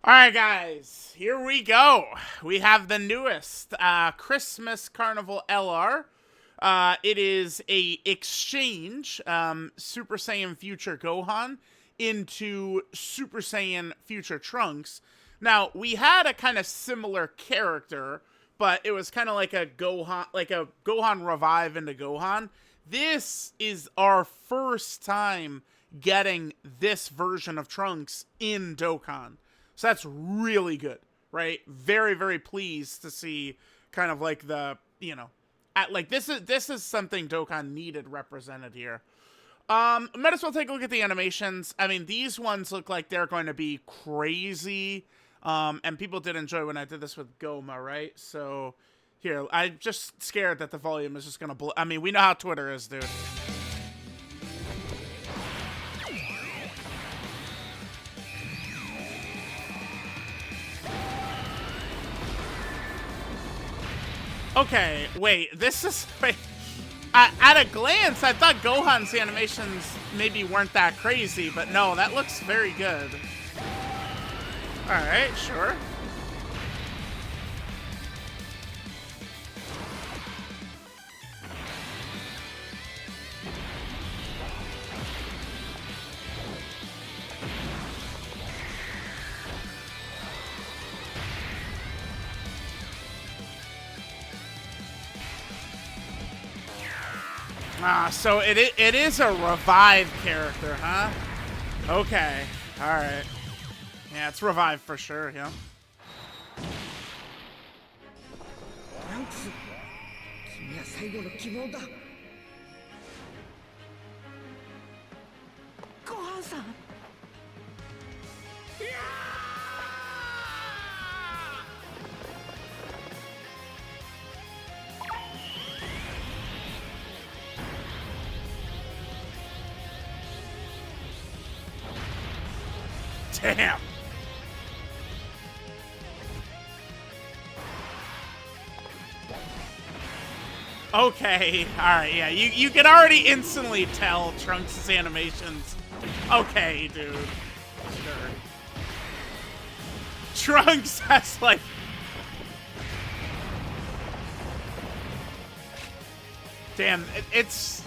Alright guys, here we go. We have the newest Christmas Carnival LR. It is a exchange Super Saiyan Future Gohan into Super Saiyan Future Trunks. Now, we had a kind of similar character, but it was kind of like a Gohan revive into Gohan. This is our first time getting this version of Trunks in Dokkan. So that's really good, right? Very, very pleased to see kind of like the, this is something Dokkan needed represented here. Might as well take a look at the animations. I mean, these ones look like they're going to be crazy. And people did enjoy when I did this with Goma, right? So here, I'm just scared that the volume is just going to blow. I mean, we know how Twitter is, dude. Okay, wait, this is... Wait, at a glance, I thought Gohan's animations maybe weren't that crazy, but no, that looks very good. Alright, sure. Ah, so it is a revive character, huh? Okay, alright. Yeah, it's revive for sure, yeah. Gohan-san! Damn. Okay, alright, yeah, you can already instantly tell Trunks' animations. Okay, dude. Sure. Trunks has, like... Damn, it's...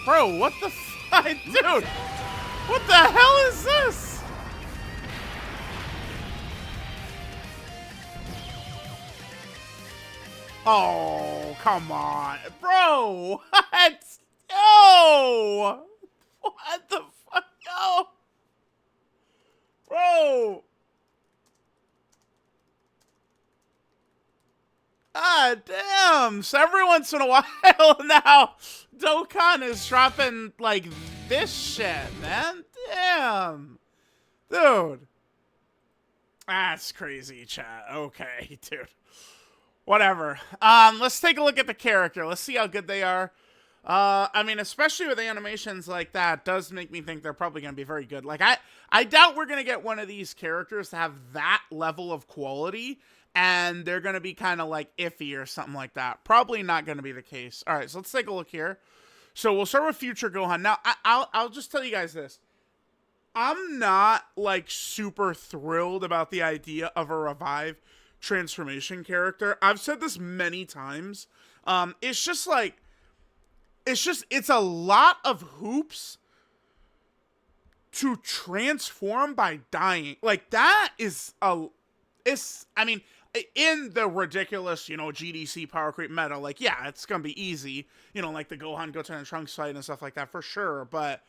Bro, what the fuck? Dude, what the hell is this? Oh, come on. Bro, what? No! What the fuck? No! Bro! Ah, damn. So every once in a while now, Dokkan is dropping, like, this shit, man. Damn. Dude. That's crazy, chat. Okay, dude. Whatever. Let's take a look at the character. Let's see how good they are. I mean, especially with animations like that, does make me think they're probably going to be very good. Like, I doubt we're going to get one of these characters to have that level of quality, and they're going to be kind of, like, iffy or something like that. Probably not going to be the case. All right, so let's take a look here. So we'll start with Future Gohan. Now, I'll just tell you guys this. I'm not, like, super thrilled about the idea of a revive transformation character. I've said this many times. It's just, like, it's a lot of hoops to transform by dying. Like, that is I mean, in the ridiculous, GDC power creep meta, like, yeah, it's gonna be easy, like the Gohan, Goten, and Trunks fight and stuff like that for sure, but,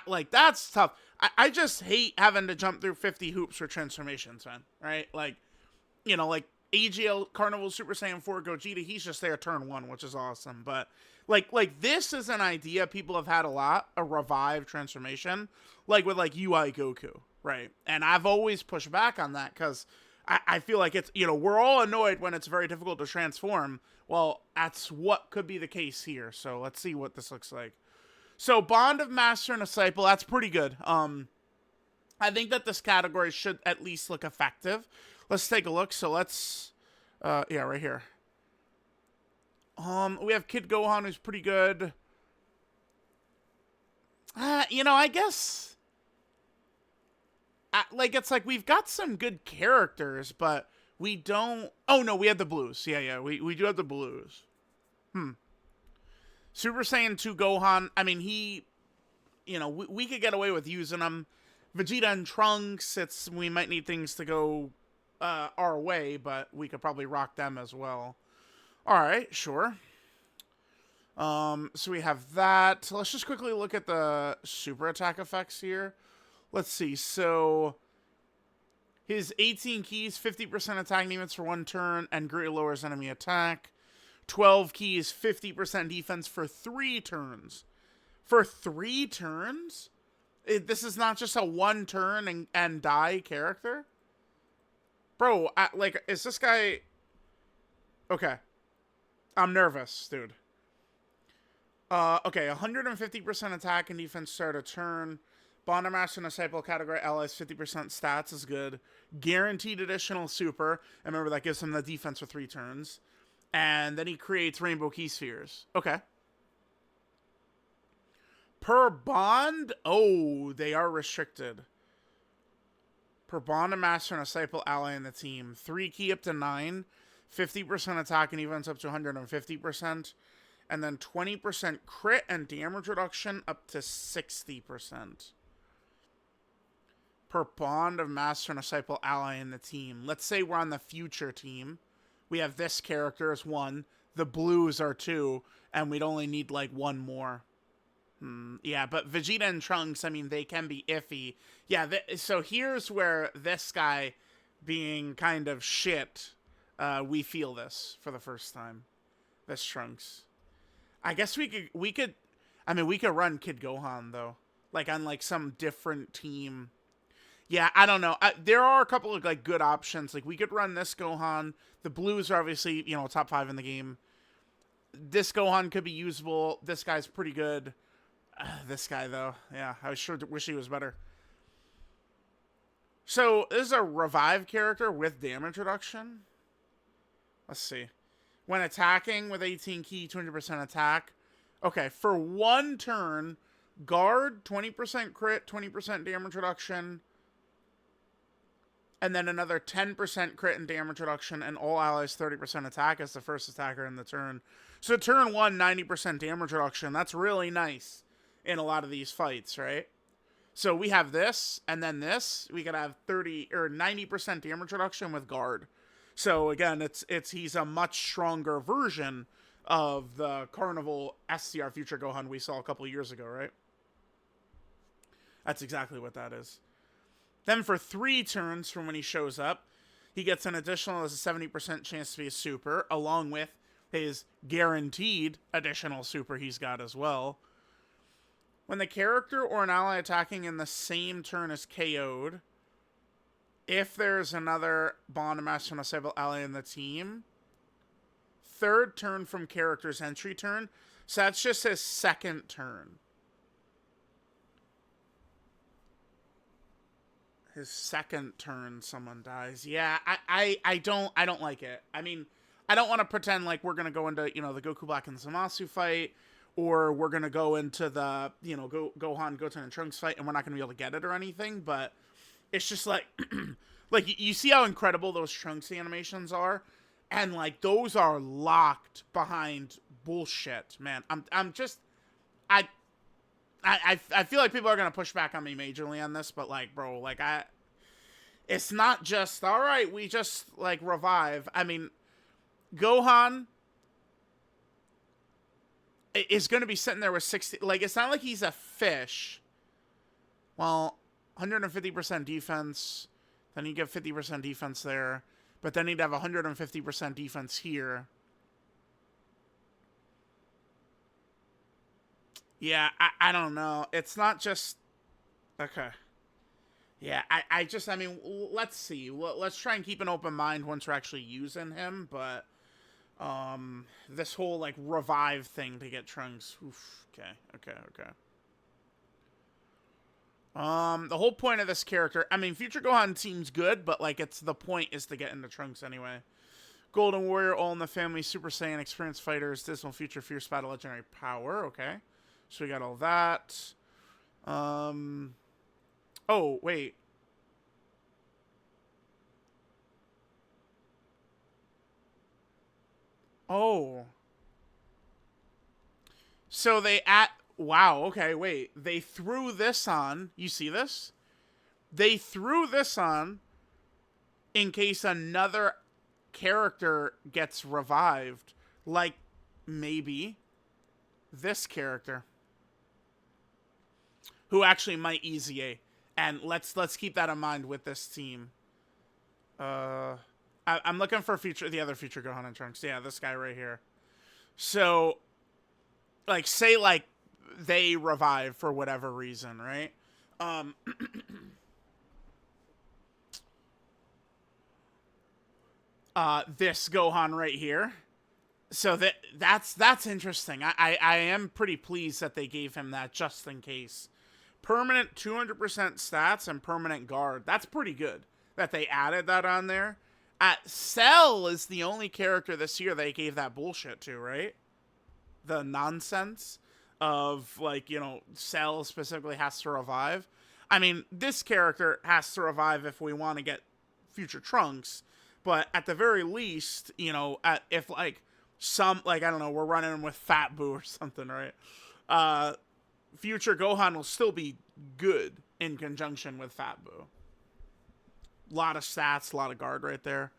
like, that's tough. I just hate having to jump through 50 hoops for transformations, man, right? Like, like, AGL Carnival Super Saiyan 4 Gogeta, he's just there turn 1, which is awesome, but Like this is an idea people have had a lot, a revive transformation, like with like UI Goku, right? And I've always pushed back on that because I feel like it's, you know, we're all annoyed when it's very difficult to transform. Well, that's what could be the case here. So let's see what this looks like. So Bond of Master and Disciple, that's pretty good. I think that this category should at least look effective. Let's take a look. So let's, yeah, right here. We have Kid Gohan, who's pretty good. You know, I guess, like, it's like we've got some good characters, but we don't. Oh no, we have the blues. Yeah, we do have the blues. Super Saiyan 2 Gohan. I mean, you know, we could get away with using him. Vegeta and Trunks. We might need things to go our way, but we could probably rock them as well. All right, sure. So we have that. Let's just quickly look at the super attack effects here. Let's see. So his 18 keys, 50% attack defense for 1 turn, and greatly lowers enemy attack. 12 keys, 50% defense for 3 turns. For 3 turns? This is not just a 1 turn and die character? Bro, like, is this guy... Okay. I'm nervous, dude. Okay, 150% attack and defense start a turn. Bond of Master and Disciple category allies 50% stats is good. Guaranteed additional super. And remember, that gives him the defense for 3 turns. And then he creates Rainbow Key Spheres. Okay. Per bond? Oh, they are restricted. Per Bond of Master and Disciple ally in the team. 3 key up to 9. 50% attack and defense up to 150%. And then 20% crit and damage reduction up to 60%. Per Bond of Master and Disciple ally in the team. Let's say we're on the future team. We have this character as 1. The blues are 2. And we'd only need like 1 more. Yeah, but Vegeta and Trunks, I mean, they can be iffy. Yeah, so here's where this guy being kind of shit, we feel this for the first time. This Trunks. I guess we could, I mean, we could run Kid Gohan, though. Like, on, like, some different team. Yeah, I don't know. There are a couple of, like, good options. Like, we could run this Gohan. The blues are obviously, you know, top 5 in the game. This Gohan could be usable. This guy's pretty good. This guy, though. Yeah, I sure wish he was better. So, this is a revive character with damage reduction. Let's see. When attacking with 18 key, 200% attack. Okay, for 1 turn, guard, 20% crit, 20% damage reduction. And then another 10% crit and damage reduction, and all allies 30% attack as the first attacker in the turn. So turn 1, 90% damage reduction. That's really nice in a lot of these fights, right? So we have this, and then this. We could have 30 or 90% damage reduction with guard. So again, he's a much stronger version of the Carnival SCR Future Gohan we saw a couple years ago, right? That's exactly what that is. Then for 3 turns from when he shows up, he gets an additional as a 70% chance to be a super, along with his guaranteed additional super he's got as well. When the character or an ally attacking in the same turn is KO'd, if there's another Bond of Master and Disciple ally in the team, 3rd turn from character's entry turn. So that's just his 2nd turn. His 2nd turn, someone dies. Yeah, I don't like it. I mean, I don't want to pretend like we're gonna go into, you know, the Goku Black and Zamasu fight, or we're gonna go into the, you know, Gohan, Goten, and Trunks fight, and we're not gonna be able to get it or anything. But it's just like, like you see how incredible those Trunks animations are, and like those are locked behind bullshit, man. I'm just, I feel like people are gonna push back on me majorly on this, but like, bro, like it's not just all right. We just like revive. I mean, Gohan is gonna be sitting there with 60. Like, it's not like he's a fish. Well, 150% defense. Then you get 50% defense there, but then he'd have 150% defense here. Yeah, I don't know. It's not just... Okay. Yeah, I mean, let's see. Let's try and keep an open mind once we're actually using him, but, this whole, like, revive thing to get Trunks, oof, okay. The whole point of this character, I mean, Future Gohan seems good, but, like, the point is to get into Trunks anyway. Golden Warrior, All in the Family, Super Saiyan, Experienced Fighters, Dismal Future, Fierce Battle, Legendary Power, okay. So we got all that. Oh, wait. Oh. So wow, okay, wait. They threw this on. You see this? They threw this on in case another character gets revived. Like, maybe this character. Who actually might easy A. And let's keep that in mind with this team. I'm looking for the other future Gohan and Trunks. Yeah, this guy right here. So, like, say, like, they revive for whatever reason, right? This Gohan right here. So that's interesting. I am pretty pleased that they gave him that just in case. Permanent 200% stats and permanent guard. That's pretty good that they added that on there. Cell is the only character this year they gave that bullshit to, right? The nonsense of, like, you know, Cell specifically has to revive. I mean, this character has to revive if we want to get future Trunks, but at the very least, you know, if, like, I don't know, we're running him with Fat Boo or something, right? Future Gohan will still be good in conjunction with Fat Boo. A lot of stats, a lot of guard right there.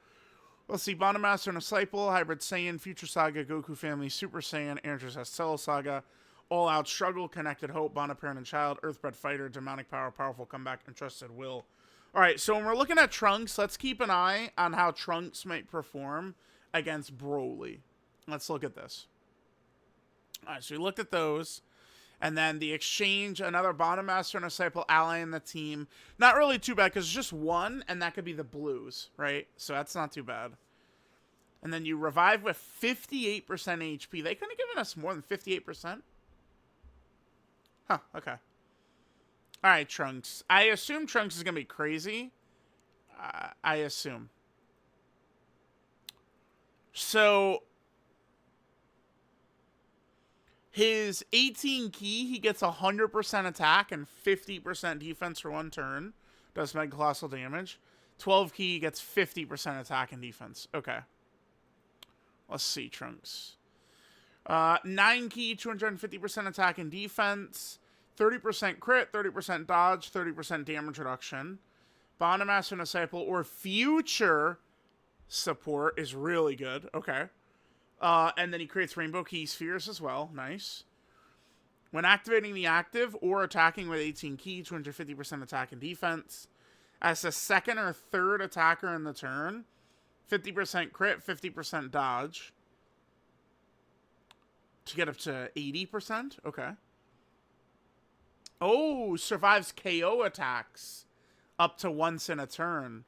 Let's see, Bond Master and Disciple, Hybrid Saiyan, Future Saga, Goku Family, Super Saiyan, Andros S. Cell Saga, All Out Struggle, Connected Hope, Bond Parent and Child, Earthbred Fighter, Demonic Power, Powerful Comeback, and Trusted Will. Alright, so when we're looking at Trunks, let's keep an eye on how Trunks might perform against Broly. Let's look at this. Alright, so we looked at those. And then the exchange, another Bond Master and Disciple ally in the team. Not really too bad, because it's just one, and that could be the Blues, right? So that's not too bad. And then you revive with 58% HP. They couldn't have given us more than 58%? Huh, okay. Alright, Trunks. I assume Trunks is going to be crazy. I assume. So, his 18 key, he gets 100% attack and 50% defense for one turn. Does mega colossal damage. 12 key, he gets 50% attack and defense. Okay. Let's see, Trunks. 9 key, 250% attack and defense. 30% crit, 30% dodge, 30% damage reduction. Bond Master and Disciple or future support is really good. Okay. And then he creates Rainbow Key Spheres as well. Nice. When activating the active or attacking with 18 key, 250% attack and defense. As a second or third attacker in the turn, 50% crit, 50% dodge. To get up to 80%? Okay. Oh, survives KO attacks up to once in a turn.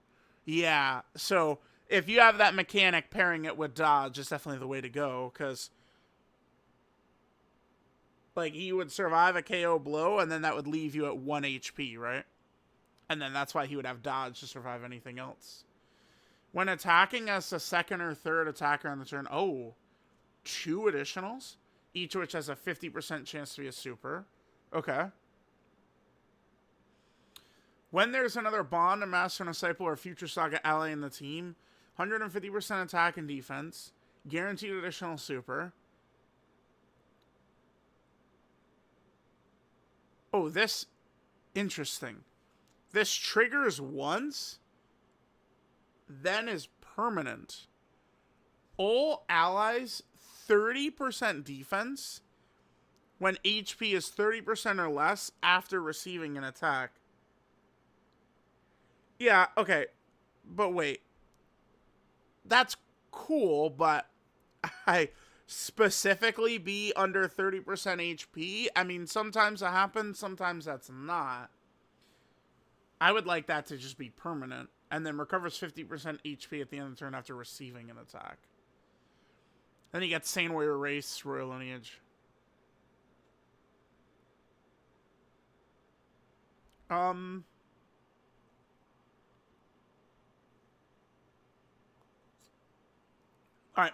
Yeah, so if you have that mechanic pairing it with dodge, it's definitely the way to go, because, like, he would survive a KO blow, and then that would leave you at 1 HP, right? And then that's why he would have dodge to survive anything else. When attacking as a second or third attacker on the turn, 2 additionals, each of which has a 50% chance to be a super. Okay. When there's another Bond, a Master and Disciple, or Future Saga ally in the team, 150% attack and defense, guaranteed additional super. Oh, this, interesting. This triggers once, then is permanent. All allies, 30% defense when HP is 30% or less after receiving an attack. Yeah, okay. But wait. That's cool, but I specifically be under 30% HP? I mean, sometimes it happens, sometimes that's not. I would like that to just be permanent. And then recovers 50% HP at the end of the turn after receiving an attack. Then you get Sane Warrior Race, Royal Lineage. Alright,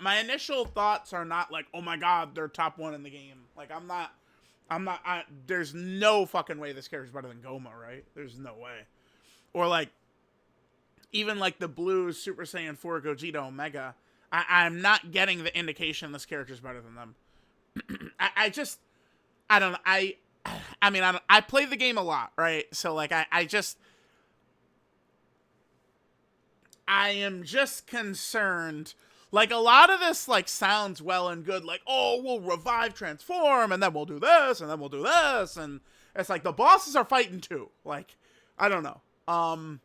my initial thoughts are not like, oh my god, they're top 1 in the game. Like, there's no fucking way this character's better than Goma, right? There's no way. Or like, even like the Blue Super Saiyan 4 Gogeta Omega, I'm not getting the indication this character's better than them. I don't know. I play the game a lot, right? So like, I am just concerned. Like, a lot of this, like, sounds well and good. Like, oh, we'll revive, transform, and then we'll do this, and then we'll do this. And it's like, the bosses are fighting too. Like, I don't know. I'm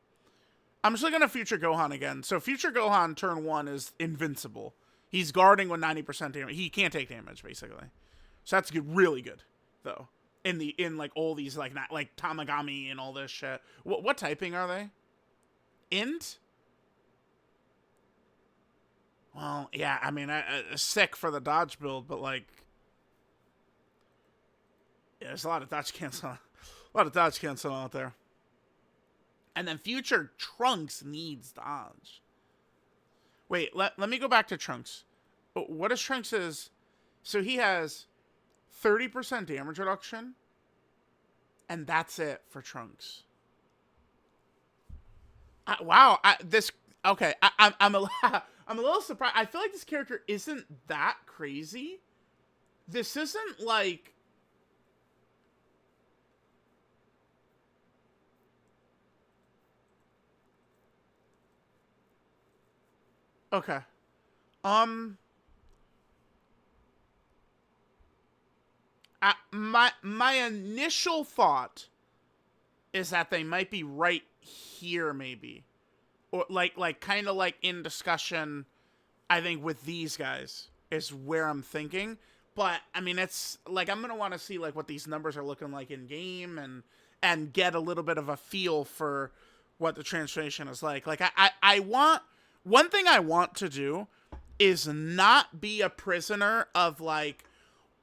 just looking at Future Gohan again. So Future Gohan, turn 1, is invincible. He's guarding with 90% damage. He can't take damage, basically. So that's good, really good, though. In like, all these, like, not, like, Tamagami and all this shit. What typing are they? Int? Well, yeah, I mean, sick for the dodge build, but like, yeah, there's a lot of dodge cancel, out there. And then future Trunks needs dodge. Wait, let me go back to Trunks. What is Trunks' so he has 30% damage reduction, and that's it for Trunks. Wow, okay, I'm a little surprised. I feel like this character isn't that crazy. This isn't like... Okay. My initial thought is that they might be right here, maybe. Or like kind of like in discussion, I think, with these guys is where I'm thinking. But I mean, it's like, I'm gonna want to see like what these numbers are looking like in game and get a little bit of a feel for what the transformation is like. Like, I want, one thing I want to do is not be a prisoner of like,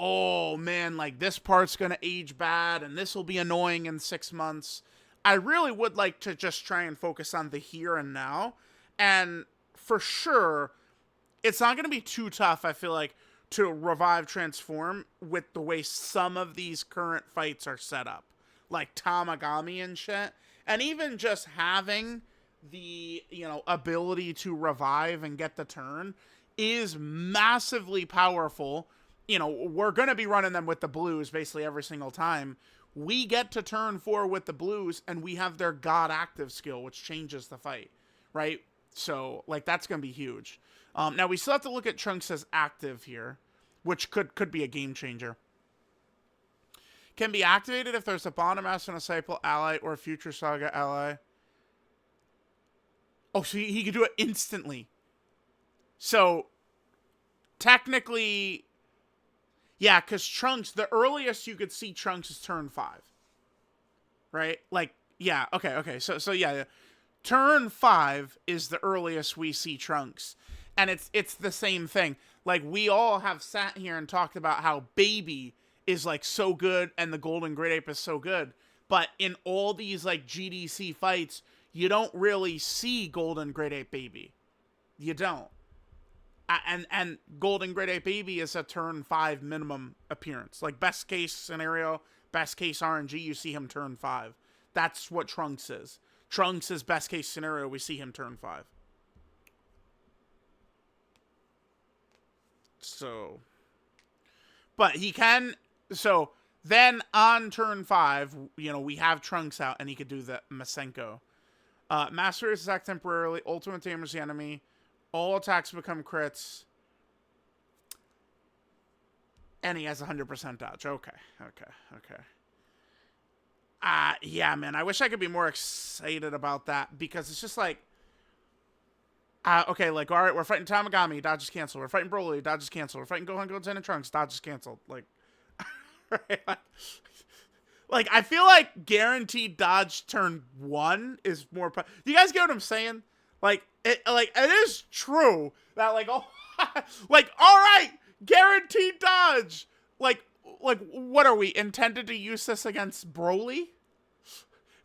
oh man, like this part's gonna age bad and this will be annoying in 6 months. I really would like to just try and focus on the here and now. And for sure, it's not going to be too tough, I feel like, to revive transform with the way some of these current fights are set up. Like Tamagami and shit. And even just having the, ability to revive and get the turn is massively powerful. We're going to be running them with the blues basically every single time. We get to turn 4 with the blues, and we have their God Active skill, which changes the fight, right? So, like, that's going to be huge. Now, we still have to look at Trunks as active here, which could be a game changer. Can be activated if there's a Bond Master and a Disciple ally or a Future Saga ally. Oh, so he can do it instantly. So, technically... Yeah, because Trunks, the earliest you could see Trunks is turn 5. Right? Like, yeah, okay. So yeah. Turn 5 is the earliest we see Trunks. And it's the same thing. Like, we all have sat here and talked about how Baby is, like, so good and the Golden Great Ape is so good. But in all these, like, GDC fights, you don't really see Golden Great Ape Baby. You don't. And Golden Great Ape Baby is a turn 5 minimum appearance. Like, best case scenario, best case RNG, you see him turn 5. That's what Trunks is. Trunks is best case scenario, we see him turn 5. So, but he can, so then on turn 5, we have Trunks out and he could do the Masenko. Master is attack temporarily, ultimate damage the enemy. All attacks become crits. And he has 100% dodge. Okay. Yeah, man. I wish I could be more excited about that. Because it's just like... okay, like, alright, we're fighting Tamagami. Dodge is canceled. We're fighting Broly. Dodge is canceled. We're fighting Gohan, Goten, and Trunks. Dodge is canceled. Like... right? Like, I feel like guaranteed dodge turn 1 is more... You guys get what I'm saying? Like, it is true that, like, oh, like, all right, guaranteed dodge. Like, what are we, intended to use this against Broly?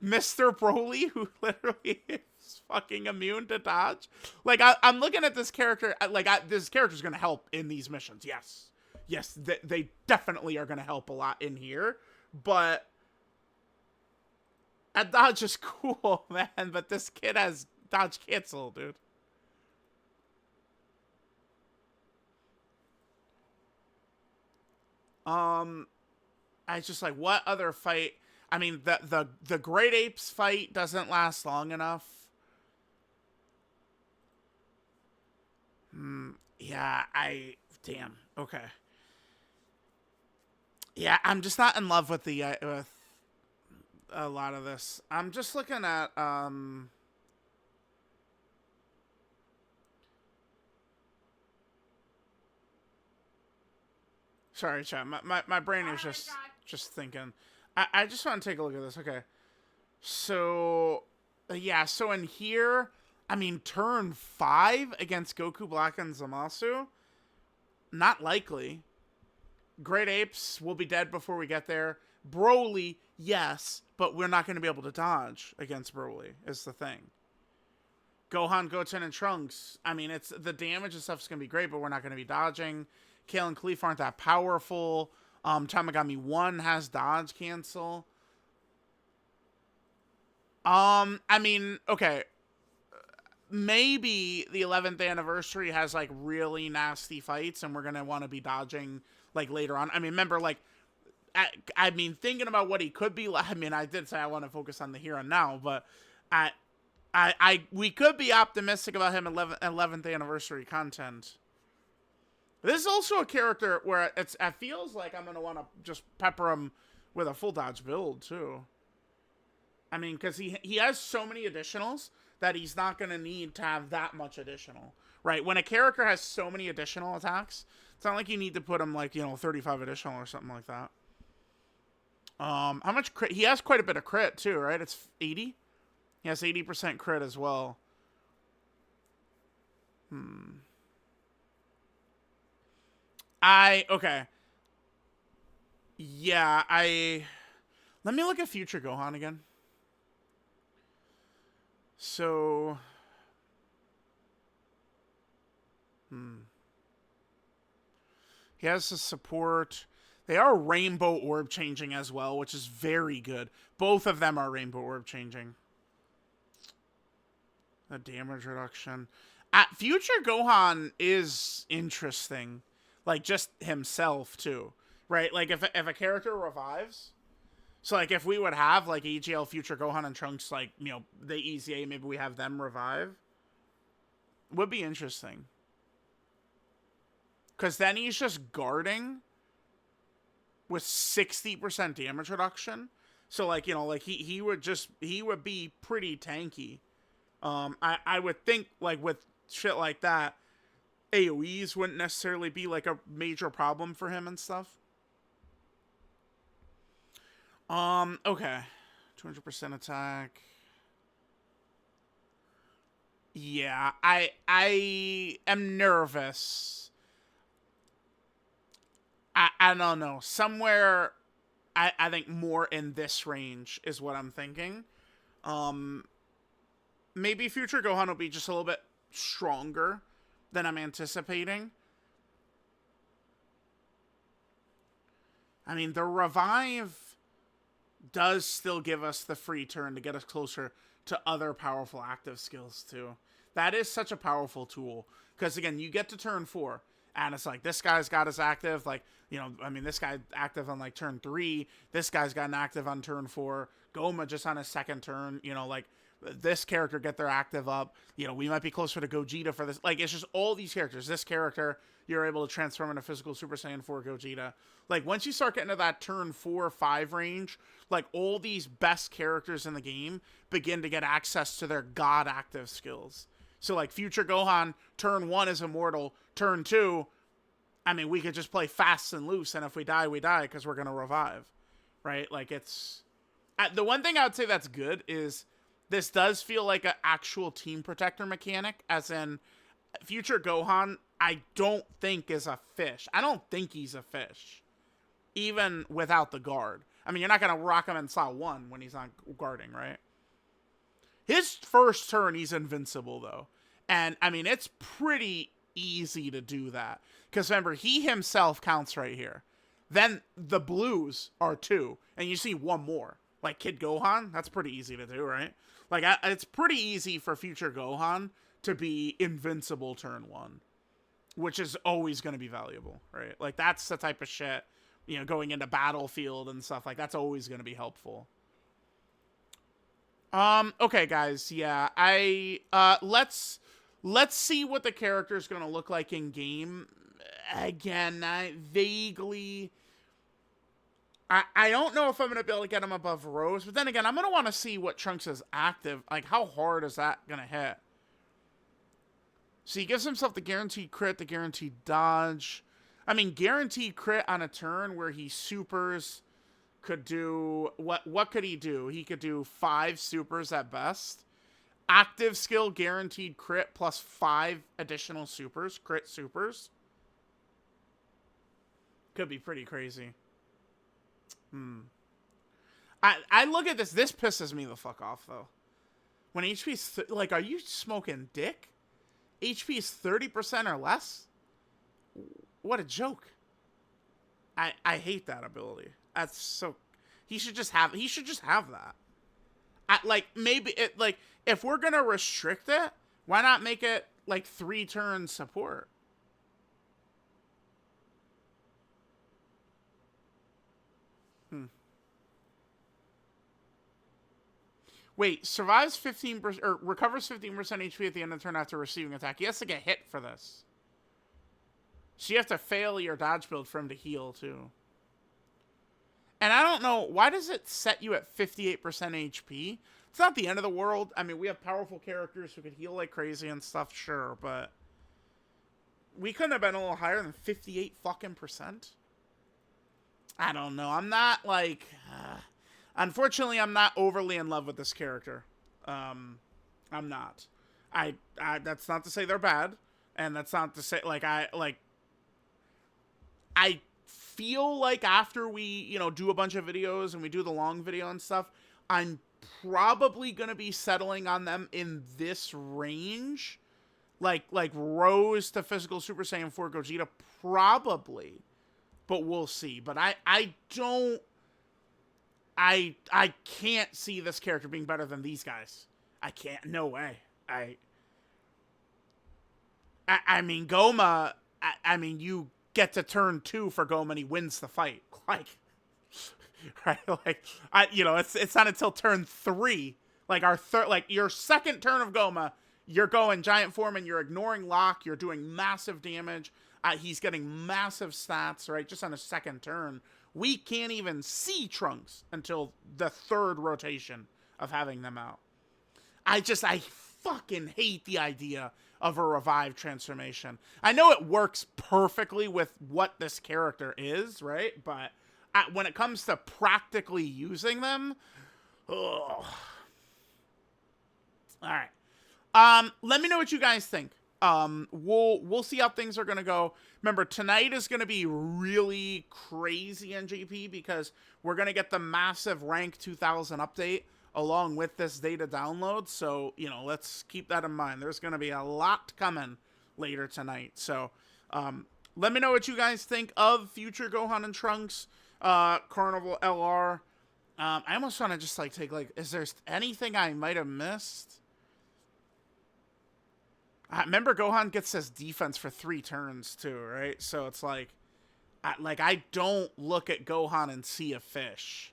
Mr. Broly, who literally is fucking immune to dodge? Like, I'm looking at this character, like, this character's gonna help in these missions, yes. Yes, they definitely are gonna help a lot in here, but... That dodge is cool, man, but this kid has dodge cancel, dude. I just like, what other fight? I mean, the Great Apes fight doesn't last long enough. Yeah, damn. Okay. Yeah, I'm just not in love with the with a lot of this. I'm just looking at sorry, chat. My brain is just thinking. I just want to take a look at this. Okay. So yeah, so in here, I mean, turn 5 against Goku Black and Zamasu, not likely. Great Apes will be dead before we get there. Broly, yes, but we're not going to be able to dodge against Broly, is the thing. Gohan, Goten, and Trunks, I mean, it's the damage and stuff is going to be great, but we're not going to be dodging. Kale and Khalif aren't that powerful. Tamagami 1 has dodge cancel. I mean, okay. Maybe the 11th anniversary has, like, really nasty fights, and we're going to want to be dodging, like, later on. I mean, remember, like, I mean, thinking about what he could be, I mean, I did say I want to focus on the here and now, but we could be optimistic about him 11th anniversary content. This is also a character where it feels like I'm going to want to just pepper him with a full dodge build, too. I mean, because he has so many additionals that he's not going to need to have that much additional, right? When a character has so many additional attacks, it's not like you need to put him, like, 35 additional or something like that. How much crit? He has quite a bit of crit, too, right? It's 80? He has 80% crit as well. Okay. Yeah, let me look at Future Gohan again. So... He has the support. They are rainbow orb changing as well, which is very good. Both of them are rainbow orb changing. The damage reduction. Future Gohan is interesting. Like, just himself, too. Right? Like, if a character revives... So, like, if we would have, like, AGL, Future Gohan, and Trunks, like, the EZA, maybe we have them revive. Would be interesting. Because then he's just guarding with 60% damage reduction. So, like, like, he would be pretty tanky. I would think, like, with shit like that, AoEs wouldn't necessarily be, like, a major problem for him and stuff. Okay. 200% attack. Yeah, I am nervous. I don't know. Somewhere, I think more in this range is what I'm thinking. Maybe Future Gohan will be just a little bit stronger than I'm anticipating. I mean, the revive does still give us the free turn to get us closer to other powerful active skills, too. That is such a powerful tool. Because, again, you get to turn 4, and it's like, this guy's got his active, like, I mean, this guy active on, like, turn 3. This guy's got an active on turn 4. Goma just on his second turn. Like, this character get their active up. We might be closer to Gogeta for this. Like, it's just all these characters. This character, you're able to transform into physical Super Saiyan 4 Gogeta. Like, once you start getting to that turn 4 or 5 range, like, all these best characters in the game begin to get access to their god active skills. So, like, Future Gohan, turn 1 is immortal. Turn 2, I mean, we could just play fast and loose, and if we die, we die, because we're going to revive. right? Like, it's... the one thing I would say that's good is this does feel like an actual team protector mechanic, as in future Gohan, I don't think is a fish. I don't think he's a fish, even without the guard. I mean, you're not going to rock him in Saw 1 when he's not guarding, right? His first turn, he's invincible, though. And, I mean, it's pretty easy to do that. Because remember, he himself counts right here. Then the blues are 2, and you see one more. Like Kid Gohan, that's pretty easy to do, right? Like, it's pretty easy for future Gohan to be invincible turn 1, which is always going to be valuable, right? Like, that's the type of shit, you know, going into Battlefield and stuff, like, that's always going to be helpful. Okay, guys, yeah, let's see what the character's gonna look like in game. Again, I don't know if I'm gonna be able to get him above Rose, but then again, I'm gonna want to see what Trunks is active. Like, how hard is that gonna hit? So he gives himself the guaranteed crit, the guaranteed dodge. I mean, guaranteed crit on a turn where he supers could do... What could he do? He could do 5 supers at best. Active skill guaranteed crit plus 5 additional supers. Crit supers. Could be pretty crazy. I look at this. This pisses me the fuck off, though. When HP's... like, are you smoking dick? HP is 30% or less? What a joke. I hate that ability. That's so... He should just have that. Like, maybe it, like, if we're gonna restrict it, why not make it like 3 turn support? Wait, survives 15% or recovers 15% HP at the end of the turn after receiving attack. He has to get hit for this. So you have to fail your dodge build for him to heal too. And I don't know, why does it set you at 58% HP? It's not the end of the world. I mean, we have powerful characters who could heal like crazy and stuff, sure, but we couldn't have been a little higher than 58 fucking percent. I don't know. I'm not like... unfortunately, I'm not overly in love with this character. I'm not. That's not to say they're bad, and that's not to say, like, I feel like after we, you know, do a bunch of videos and we do the long video and stuff, I'm probably going to be settling on them in this range. Like Rose to Physical Super Saiyan 4 Gogeta, probably. But we'll see. But I can't see this character being better than these guys. I can't. No way. I mean, Goma, I mean, you get to turn 2 for Goma and he wins the fight. Like, right? Like, you know, it's not until turn 3, like our third, like your second turn of Goma, you're going giant form and you're ignoring lock. You're doing massive damage. He's getting massive stats, right? Just on a second turn. We can't even see Trunks until the 3rd rotation of having them out. I fucking hate the idea of a revive transformation. I know it works perfectly with what this character is, right? But when it comes to practically using them, ugh. All right. Let me know what you guys think. We'll see how things are gonna go. Remember, tonight is gonna be really crazy in GP because we're gonna get the massive rank 2000 update along with this data download. So, you know, let's keep that in mind. There's gonna be a lot coming later tonight. So, let me know what you guys think of future Gohan and Trunks, Carnival LR. I almost want to just like take like, is there anything I might have missed? Remember, Gohan gets his defense for 3 turns, too, right? So it's like, I don't look at Gohan and see a fish.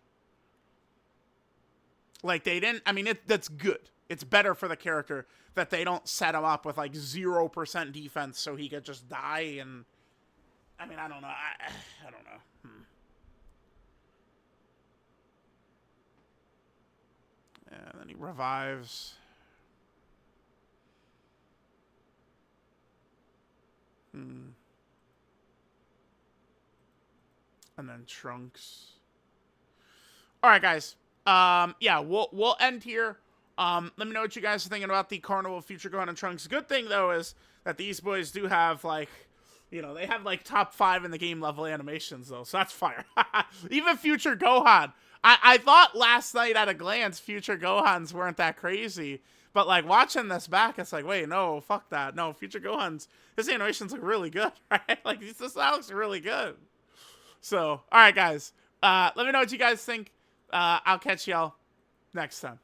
Like, they didn't... I mean, that's good. It's better for the character that they don't set him up with, like, 0% defense so he could just die and... I mean, I don't know. I don't know. Yeah, then he revives... And then Trunks. All right, guys. Yeah, we'll end here. Let me know what you guys are thinking about the Carnival Future Gohan and Trunks. Good thing though is that these boys do have like, you know, they have like top 5 in the game level animations though, so that's fire. Even Future Gohan. I thought last night at a glance Future Gohans weren't that crazy, but like watching this back, it's like, wait, no, fuck that. No, Future Gohan's, his animations look really good, right? Like this looks really good. So, all right, guys. Let me know what you guys think. I'll catch y'all next time.